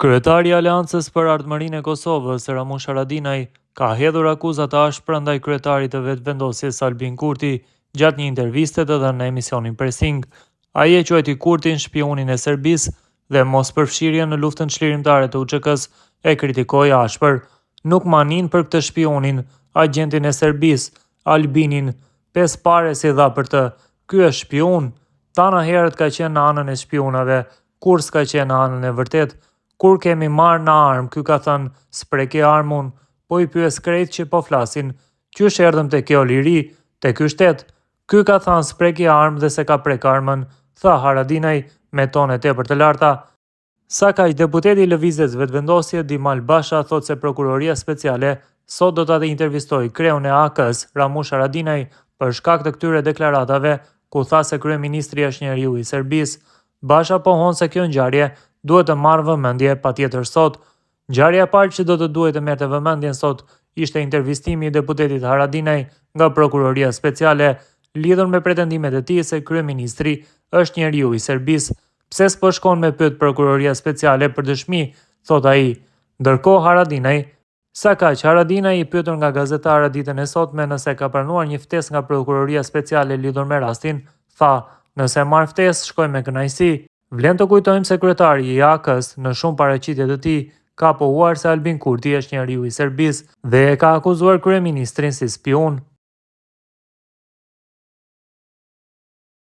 Kryetari i Aleancës për Ardhmërinë e Kosovës, Ramush Haradinaj, ka hedhur akuza të ashpra ndaj kryetarit të vetëvendosjes Albin Kurti gjatë një interviste të dhënë në emisionin Pressing. Ai e quajti Kurtin shpionin e Serbisë dhe mospërfshirjen në luftën çlirimtare të UÇK-s e kritikoi ashpër. Nuk manin për këtë shpionin, agentin e Serbisë, Albinin, 5 pare si dha për të. Ky është shpion. Tana herët ka qenë në anën e shpionave, kur s'ka qenë në anën e vërtet. Kur kemi marrë në armë, ky ka thënë, spreki armun, po i pyes krejt që po flasin, qysh erdhëm te kjo liri, te ky shtet. Ky ka thënë spreki armë dhe se ka prek armën, tha Haradinaj me tone tepër të larta. Sa kaq deputeti i lëvizjes vetëvendosje Dimal Basha thot se prokuroria speciale sot do ta intervistoj kreun e AK-s Ramush Haradinaj për shkak të këtyre deklaratave ku tha se kryeministri është njeriu i Serbisë. Basha pohon se kjo ngjarje duhet të marrë vëmendje patjetër sot. Ngjarja e parë që do të duhet të merrte vëmendjen sot ishte intervistimi i deputetit Haradinaj nga prokuroria speciale lidhur me pretendimet e tij se kryeministri është njeriu i Serbisë. Pse s'po shkon me pyet prokuroria speciale për dëshmi, thot ai. Ndërkohë Haradinaj, sa kaq Haradinaj i pyetur nga gazetarët ditën e sotme nëse ka pranuar një ftesë nga prokuroria speciale lidhur me rastin, tha: "Nëse marr ftesë, shkoj me kënaqësi." Vlen të kujtojmë se kryetari i AK-s në shumë paraqitje të tij ka pohuar se Albin Kurti është njeriu i Serbisë dhe e ka akuzuar kryeministrin si spion.